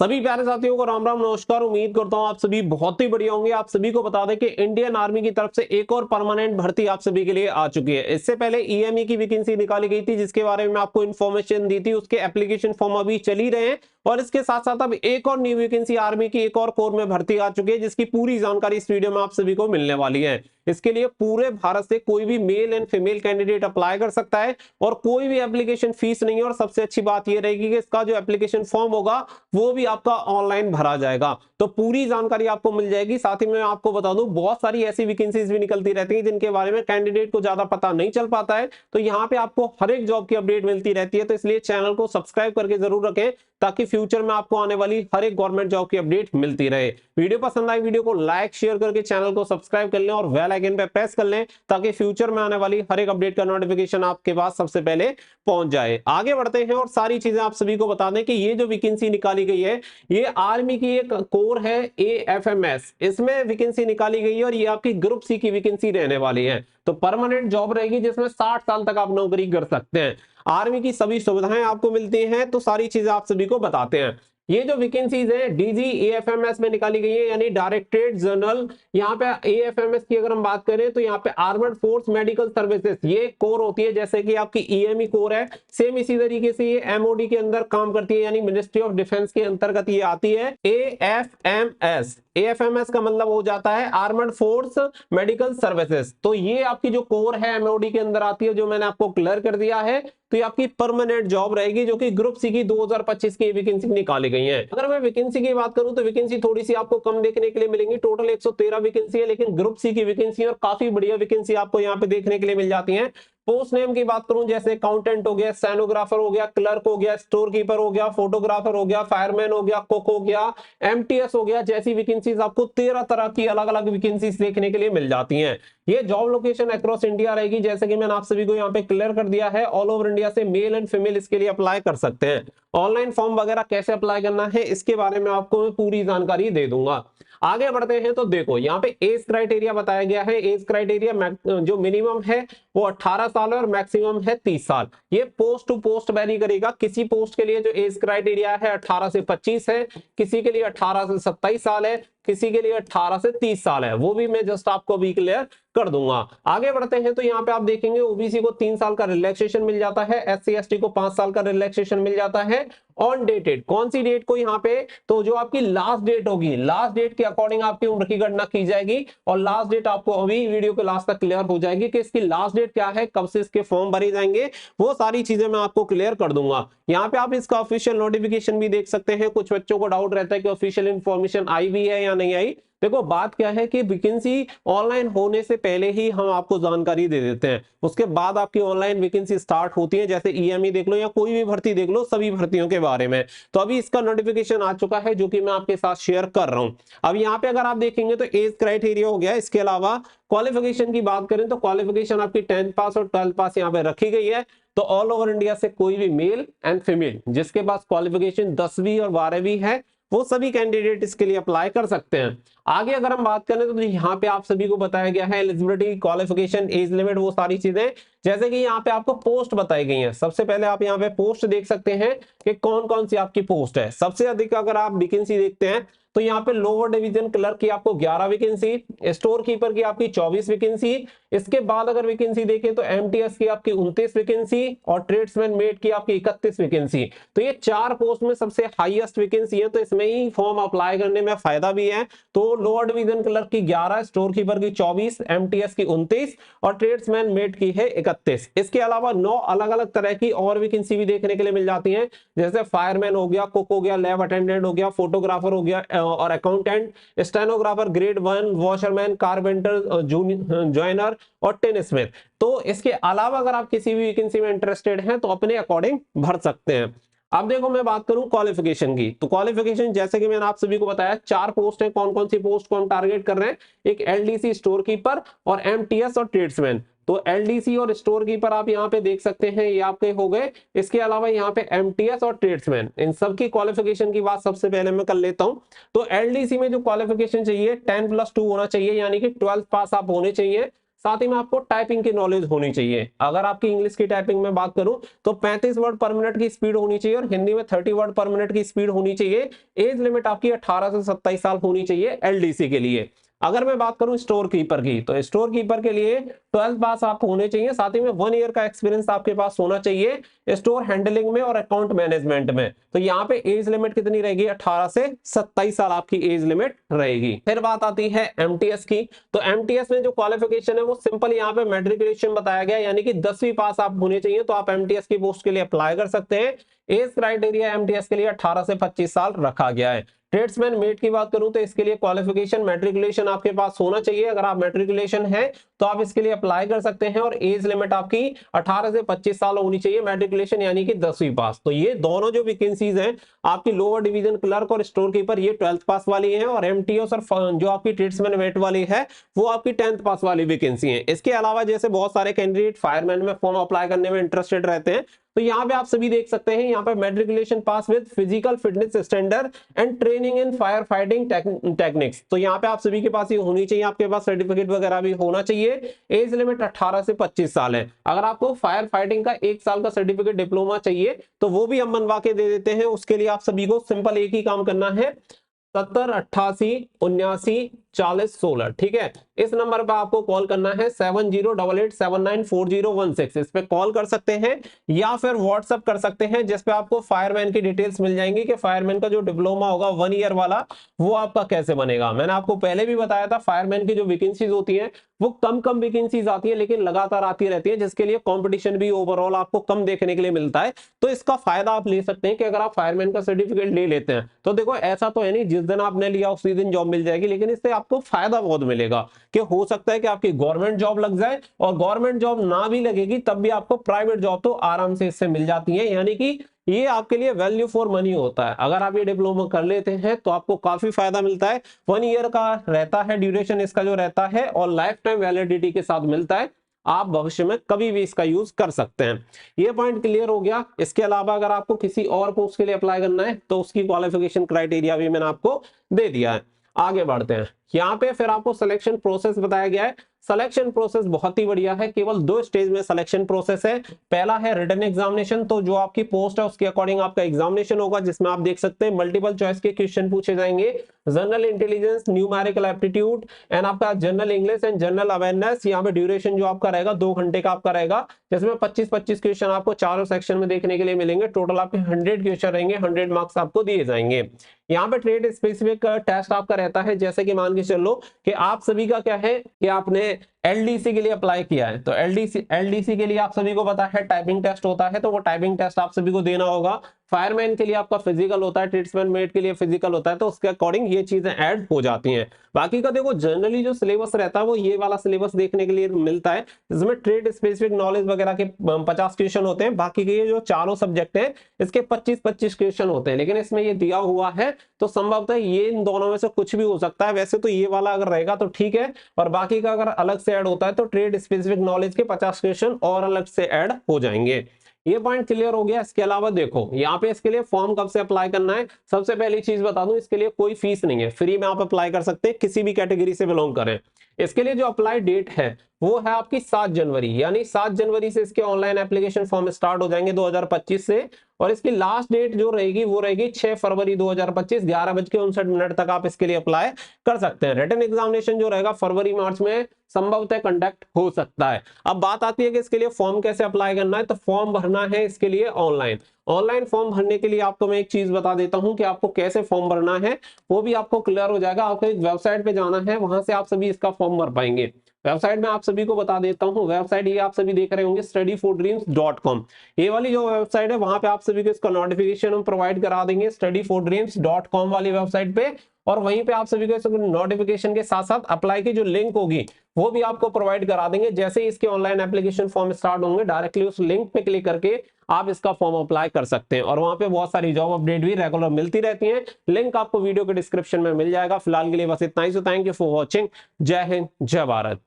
सभी प्यारे साथियों को राम राम नमस्कार। उम्मीद करता हूं आप सभी बहुत ही बढ़िया होंगे। आप सभी को बता दें कि इंडियन आर्मी की तरफ से एक और परमानेंट भर्ती आप सभी के लिए आ चुकी है। इससे पहले ईएमई की वैकेंसी निकाली गई थी जिसके बारे में आपको इन्फॉर्मेशन दी थी, उसके एप्लीकेशन फॉर्म अभी चल ही रहे हैं और इसके साथ साथ अब एक और न्यू वैकेंसी आर्मी की एक और कोर में भर्ती आ चुकी है जिसकी पूरी जानकारी इस वीडियो में आप सभी को मिलने वाली है। इसके लिए पूरे भारत से कोई भी male and female candidate apply कर सकता है और कोई भी एप्लीकेशन फीस नहीं है। और सबसे अच्छी बात यह रहेगी कि इसका जो एप्लीकेशन फॉर्म होगा वो भी आपका ऑनलाइन भरा जाएगा, तो पूरी जानकारी आपको मिल जाएगी। साथ ही मैं आपको बता दूं बहुत सारी ऐसी वैकेंसीज भी निकलती रहती हैं जिनके बारे में कैंडिडेट को ज्यादा पता नहीं चल पाता है, तो यहाँ पे आपको हर एक जॉब की अपडेट मिलती रहती है। तो इसलिए चैनल को सब्सक्राइब करके जरूर रखें ताकि फ्यूचर में आपको आने वाली हर एक गवर्नमेंट जॉब की अपडेट मिलती रहे। वीडियो पसंद आई वीडियो को लाइक शेयर करके चैनल को सब्सक्राइब कर लें और बेल आइकन पे प्रेस कर लें ताकि फ्यूचर में आने वाली हर एक अपडेट का नोटिफिकेशन आपके पास सबसे पहले पहुंच जाए। आगे बढ़ते हैं और सारी चीजें आप सभी को बता दें कि ये जो वैकेंसी निकाली गई है ये आर्मी की एक कोर है एएफएमएस, इसमें वैकेंसी निकाली गई है और ये आपकी ग्रुप सी की वैकेंसी रहने वाली है। तो परमानेंट जॉब रहेगी जिसमें 60 साल तक आप नौकरी कर सकते हैं। आर्मी की सभी सुविधाएं आपको मिलती हैं, तो सारी चीजें आप सभी को बताते हैं। ये जो वैकेंसीज है डीजी एएफएमएस में निकाली गई है यानी डायरेक्टरेट जनरल। यहाँ पे एएफएमएस की अगर हम बात करें तो यहाँ पे आर्मर्ड फोर्स मेडिकल सर्विसेज ये कोर होती है, जैसे कि आपकी ईएमई कोर है सेम इसी तरीके से ये एमओडी के अंदर काम करती है यानी मिनिस्ट्री ऑफ डिफेंस के अंतर्गत ये आती है। एएफएमएस एएफएमएस का मतलब हो जाता है आर्मर्ड फोर्स मेडिकल सर्विसेज। तो ये आपकी जो कोर है एमओडी के अंदर आती है, जो मैंने आपको क्लियर कर दिया है। तो ये आपकी परमानेंट जॉब रहेगी जो कि ग्रुप सी की 2025 की वैकेंसी निकाली गई है। अगर मैं वैकेंसी की बात करूं तो वैकेंसी थोड़ी सी आपको कम देखने के लिए मिलेंगी, टोटल 113 वैकेंसी है, लेकिन ग्रुप सी की वैकेंसी और काफी बढ़िया वैकेंसी आपको यहाँ पे देखने के लिए मिल जाती है। पोस्ट नेम की बात करूं जैसे अकाउंटेंट हो गया, स्टेनोग्राफर हो गया, क्लर्क हो गया, स्टोर कीपर हो गया, फोटोग्राफर हो गया, फायरमैन हो गया, कुक हो गया, एमटीएस हो गया, जैसी वैकेंसीज आपको 13 तरह की अलग अलग वैकेंसीज देखने के लिए मिल जाती हैं। ये जॉब लोकेशन अक्रॉस इंडिया रहेगी, जैसे कि मैंने आप सभी को यहाँ पे क्लियर कर दिया है। ऑल ओवर इंडिया से मेल एंड फीमेल इसके लिए अप्लाई कर सकते हैं। ऑनलाइन फॉर्म वगैरह कैसे अप्लाई करना है इसके बारे में आपको मैं पूरी जानकारी दे दूंगा। आगे बढ़ते हैं तो देखो यहाँ पे एज क्राइटेरिया बताया गया है। एज क्राइटेरिया जो मिनिमम है वो 18 साल है और मैक्सिमम है 30 साल। ये पोस्ट टू पोस्ट वेरी करेगा। किसी पोस्ट के लिए जो एज क्राइटेरिया है 18 से 25 है, किसी के लिए 18 से 27 साल है, किसी के लिए 18 से 30 साल है, वो भी मैं जस्ट आपको भी क्लियर कर दूंगा। आगे बढ़ते हैं तो यहाँ पे आप देखेंगे ओबीसी को 3 साल का रिलैक्सेशन मिल जाता है, एससी एसटी को 5 साल का रिलैक्सेशन मिल जाता है। ऑन डेटेड कौन सी डेट को यहाँ पे, तो जो आपकी लास्ट डेट होगी लास्ट डेट के अकॉर्डिंग आपकी उम्र की गणना की जाएगी और लास्ट डेट आपको अभी वीडियो के लास्ट तक क्लियर हो जाएगी कि इसकी लास्ट डेट क्या है, कब से इसके फॉर्म भरे जाएंगे, वो सारी चीजें मैं आपको क्लियर कर दूंगा। यहाँ पे आप इसका ऑफिशियल नोटिफिकेशन भी देख सकते हैं। कुछ बच्चों को डाउट रहता है कि ऑफिशियल इंफॉर्मेशन आई भी है या नहीं आई। देखो बात क्या है कि वैकेंसी ऑनलाइन होने से पहले ही हम आपको जानकारी दे देते हैं, उसके बाद आपकी ऑनलाइन वैकेंसी स्टार्ट होती है। जैसे ईएमई देख लो या कोई भी भर्ती देख लो, सभी भर्तियों के बारे में तो अभी इसका नोटिफिकेशन आ चुका है जो कि मैं आपके साथ शेयर कर रहा हूं। अब यहाँ पे अगर आप देखेंगे तो एज क्राइटेरिया हो गया, इसके अलावा क्वालिफिकेशन की बात करें तो क्वालिफिकेशन आपकी 10th पास और 12th पास यहाँ पे रखी गई है। तो ऑल ओवर इंडिया से कोई भी मेल एंड फीमेल जिसके पास क्वालिफिकेशन 10वीं और 12वीं है वो सभी कैंडिडेट इसके लिए अप्लाई कर सकते हैं। आगे अगर हम बात करें तो यहाँ पे आप सभी को बताया गया है एलिजिबिलिटी, क्वालिफिकेशन, एज लिमिट, वो सारी चीजें। जैसे कि यहाँ पे आपको पोस्ट बताई गई है। सबसे पहले आप यहाँ पे पोस्ट देख सकते हैं कि कौन कौन सी आपकी पोस्ट है। सबसे अधिक अगर आप वैकेंसी देखते हैं तो यहाँ पे लोअर डिवीजन क्लर्क की आपको 11 वैकेंसी, स्टोर कीपर की आपकी 24 वैकेंसी। इसके बाद अगर वैकेंसी देखें तो एमटीएस की आपकी 29 वैकेंसी और ट्रेड्समैन मेट की आपकी 31 वैकेंसी। तो ये 4 पोस्ट में सबसे हाईएस्ट वैकेंसी है, तो इसमें ही फॉर्म अप्लाई करने में फायदा भी है। तो लोअर डिवीजन क्लर्क की 11, स्टोर कीपर की 24, एमटीएस की 29 और ट्रेड्समैन मेट की है 31। इसके अलावा 9 अलग अलग तरह की और वैकेंसी भी देखने के लिए मिल जाती है, जैसे फायरमैन हो गया, कुक हो गया, लैब अटेंडेंट हो गया, फोटोग्राफर हो गया और accountant, stenographer grade 1, washerman, carpenter, joiner और टेन स्मिथ। तो इसके अलावा अगर आप किसी भी वैकेंसी में इंटरेस्टेड हैं तो अपने अकॉर्डिंग भर सकते हैं। अब देखो मैं बात करूं क्वालिफिकेशन की, तो क्वालिफिकेशन जैसे कि मैंने आप सभी को बताया 4 पोस्ट है। कौन कौन सी पोस्ट को हम टारगेट कर रहे हैं, एक एलडीसी स्टोर कीपर और एमटीएस और ट्रेड्समैन। तो एलडीसी और स्टोर कीपर आप यहाँ पे देख सकते हैं, ये आपके हो गए। इसके अलावा यहाँ पे एमटीएस और ट्रेड्समैन, इन सब की क्वालिफिकेशन की बात सबसे पहले मैं कर लेता हूँ। तो एलडीसी में जो क्वालिफिकेशन चाहिए 10+2 होना चाहिए, यानी कि 12th पास आप होने चाहिए। साथ ही में आपको टाइपिंग की नॉलेज होनी चाहिए। अगर आपकी इंग्लिश की टाइपिंग में बात करूं तो 35 वर्ड पर मिनट की स्पीड होनी चाहिए और हिंदी में 30 वर्ड पर मिनट की स्पीड होनी चाहिए। एज लिमिट आपकी 18 से 27 साल होनी चाहिए एलडीसी के लिए। अगर मैं बात करूं स्टोर कीपर की, तो स्टोर कीपर के लिए 12th पास आप होने चाहिए, साथ ही में 1 ईयर का एक्सपीरियंस आपके पास होना चाहिए स्टोर हैंडलिंग में और अकाउंट मैनेजमेंट में। तो यहाँ पे एज लिमिट कितनी रहेगी, 18 से 27 साल आपकी एज लिमिट रहेगी। फिर बात आती है एमटीएस की। तो एमटीएस में जो क्वालिफिकेशन है वो सिंपल यहाँ पे मैट्रिकुलेशन बताया गया, यानी कि 10वीं पास आप होने चाहिए तो आप एमटीएस की पोस्ट के लिए अप्लाई कर सकते हैं। एज क्राइटेरिया एमटीएस के लिए 18 से 25 साल रखा गया है। ट्रेड्समैन मेट की बात करूं तो इसके लिए क्वालिफिकेशन मैट्रिकुलेशन आपके पास होना चाहिए। अगर आप मैट्रिकुलेशन है तो आप इसके लिए अप्लाई कर सकते हैं और एज लिमिट आपकी 18 से 25 साल होनी चाहिए, मैट्रिकुलेशन यानी कि 10वीं पास। तो ये दोनों जो वैकेंसीज हैं आपकी लोअर डिवीजन क्लर्क और स्टोर कीपर, ये 12th पास वाली है, और एमटीएस और जो आपकी ट्रेड्समैन मेट वाली है वो आपकी 10th पास वाली वैकेंसी है। इसके अलावा जैसे बहुत सारे कैंडिडेट फायरमैन में फॉर्म अप्लाई करने में इंटरेस्टेड रहते हैं, तो यहाँ पे आप सभी देख सकते हैं, यहाँ पे matriculation pass with physical fitness standard and training in fire fighting techniques. तो यहाँ पे आप सभी के पास ये होनी चाहिए, आपके पास सर्टिफिकेट वगैरह भी होना चाहिए। एज लिमिट 18 से 25 साल है। अगर आपको फायर फाइटिंग का 1 साल का सर्टिफिकेट डिप्लोमा चाहिए तो वो भी हम बनवा के दे देते हैं। उसके लिए आप सभी को सिंपल एक ही काम करना है, 70 88 79 40 16, ठीक है। इस नंबर पर आपको कॉल करना है 7088794016। इस पे कॉल कर सकते हैं या फिर व्हाट्सएप कर सकते हैं, जिस पे आपको फायरमैन की डिटेल्स मिल जाएंगी कि फायरमैन का जो डिप्लोमा होगा 1 ईयर वाला वो आपका कैसे बनेगा। मैंने आपको पहले भी बताया था फायरमैन की जो वैकेंसीज होती है वो कम वैकेंसीज आती है लेकिन लगातार आती रहती है, जिसके लिए कंपटीशन भी ओवरऑल आपको कम देखने के लिए मिलता है। तो इसका फायदा आप ले सकते हैं कि अगर आप फायरमैन का सर्टिफिकेट ले लेते हैं तो देखो ऐसा तो है नहीं जिस दिन आपने लिया उसी दिन जॉब मिल जाएगी, लेकिन इससे आपको फायदा बहुत मिलेगा कि हो सकता है कि आपकी गवर्नमेंट जॉब लग जाए, और गवर्नमेंट जॉब ना भी लगेगी तब भी आपको प्राइवेट जॉब तो आराम से इससे मिल जाती है। यानी कि ये आपके लिए वैल्यू फॉर मनी होता है। अगर आप ये डिप्लोमा कर लेते हैं तो आपको काफी फायदा मिलता है। 1 ईयर का रहता है ड्यूरेशन इसका जो रहता है, और लाइफ टाइम वैलिडिटी के साथ मिलता है। आप भविष्य में कभी भी इसका यूज कर सकते हैं। ये पॉइंट क्लियर हो गया। इसके अलावा अगर आपको किसी और पोस्ट के लिए अप्लाई करना है तो उसकी क्वालिफिकेशन क्राइटेरिया भी मैंने आपको दे दिया है। आगे बढ़ते हैं। यहाँ पे फिर आपको सिलेक्शन प्रोसेस बताया गया है। सिलेक्शन प्रोसेस बहुत ही बढ़िया है, केवल 2 स्टेज में सिलेक्शन प्रोसेस है। पहला है रिटन एग्जामिनेशन, तो जो आपकी पोस्ट है उसके अकॉर्डिंग आपका एग्जामिनेशन होगा, जिसमें आप देख सकते हैं मल्टीपल चॉइस के क्वेश्चन पूछे जाएंगे, general intelligence, numerical aptitude and आपका general English and general awareness. यहाँ पे ड्यूरेशन जो आपका रहेगा 2 घंटे का आपका रहेगा, जिसमें 25-25 क्वेश्चन आपको चारों सेक्शन में देखने के लिए मिलेंगे। टोटल आपके 100 क्वेश्चन रहेंगे, 100 मार्क्स आपको दिए जाएंगे। यहाँ पे ट्रेड स्पेसिफिक टेस्ट आपका रहता है, जैसे कि मान के चलो कि आप सभी का क्या है कि आपने एलडीसी के लिए अप्लाई किया है, तो एलडीसी के लिए आप सभी को पता है टाइपिंग टेस्ट होता है, तो वो टाइपिंग टेस्ट आप सभी को देना होगा। फायरमैन के लिए आपका फिजिकल होता है, ट्रेड्समैन मेट के लिए फिजिकल होता है, तो उसके अकॉर्डिंग ये चीजें ऐड हो जाती हैं। बाकी का देखो जनरली जो सिलेबस रहता है वो ये वाला सिलेबस देखने के लिए मिलता है, जिसमें ट्रेड स्पेसिफिक नॉलेज वगैरह के 50 क्वेश्चन होते हैं। बाकी के ये जो चारों सब्जेक्ट हैं इसके 25-25 क्वेश्चन होते हैं, लेकिन इसमें ये दिया हुआ है तो संभवतः ये इन दोनों में से कुछ भी हो सकता है। वैसे तो ये वाला अगर रहेगा तो ठीक है, और बाकी का अगर अलग से ऐड होता है तो ट्रेड स्पेसिफिक नॉलेज के 50 क्वेश्चन और अलग से ऐड हो जाएंगे। ये पॉइंट क्लियर हो गया। इसके अलावा देखो यहाँ पे इसके लिए फॉर्म कब से अप्लाई करना है, सबसे पहली चीज बता दूं, इसके लिए कोई फीस नहीं है, फ्री में आप अप्लाई कर सकते हैं, किसी भी कैटेगरी से बिलोंग करें। इसके लिए जो अप्लाई डेट है वो है आपकी 7 जनवरी, यानी 7 जनवरी से इसके ऑनलाइन एप्लीकेशन फॉर्म स्टार्ट हो जाएंगे 2025 से, और इसकी लास्ट डेट जो रहेगी वो रहेगी 6 फरवरी 2025, 11:59 तक आप इसके लिए अप्लाई कर सकते हैं। रिटन एग्जामिनेशन जो रहेगा फरवरी मार्च में संभवतः कंडक्ट हो सकता है। अब बात आती है कि इसके लिए फॉर्म कैसे अप्लाई करना है, तो फॉर्म भरना है इसके लिए ऑनलाइन फॉर्म भरने के लिए आपको मैं एक चीज बता देता हूं कि आपको कैसे फॉर्म भरना है, वो भी आपको क्लियर हो जाएगा। आपको एक वेबसाइट पे जाना है, वहां से आप सभी इसका फॉर्म भर पाएंगे। वेबसाइट में आप सभी को बता देता हूं, वेबसाइट ये आप सभी देख रहे होंगे studyfordreams.com। ये वाली जो वेबसाइट है वहां पे आप सभी को इसका नोटिफिकेशन हम प्रोवाइड करा देंगे studyfordreams.com वाली वेबसाइट पे, और वहीं पे आप सभी को नोटिफिकेशन के साथ साथ अप्लाई की जो लिंक होगी वो भी आपको प्रोवाइड करा देंगे। जैसे ही इसके ऑनलाइन एप्लीकेशन फॉर्म स्टार्ट होंगे, डायरेक्टली उस लिंक पे क्लिक करके आप इसका फॉर्म अप्लाई कर सकते हैं, और वहां पे बहुत सारी जॉब अपडेट भी रेगुलर मिलती रहती हैं। लिंक आपको वीडियो के डिस्क्रिप्शन में मिल जाएगा। फिलहाल के लिए बस इतना ही। So thank you for watching. जय हिंद, जय भारत।